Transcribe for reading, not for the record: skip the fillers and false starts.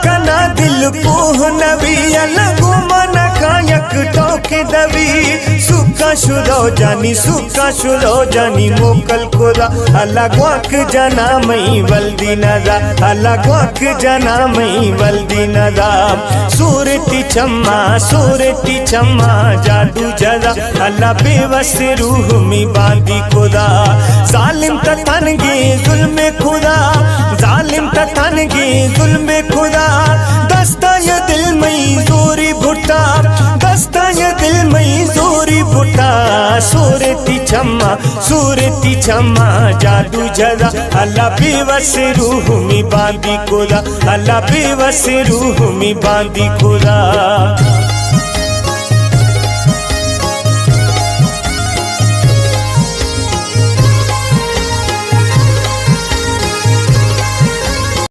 कना दिल पोह नबी अलगो मन खायक टोके दबी सुका शुरो जानी मोकल खुदा अलग वक जना मई वल्दी नदा अलग वक जना मई वल्दी नदा सूरती चम्मा जादू जदा अल्लाह बेवस रूह में बांधी खुदा जालिम तनगे जुल्म खुदा जालिम तनगे जुल्म खुदा दस्ता ये दिल में जोरी भुट्टा दस्ता ये दिल में जोरी भुट्टा सूरती चम्मा जादू जदा अल्लाह बेवस रूह में बांधी खुदा अल्लाह बेवस रूह में बांधी खुदा।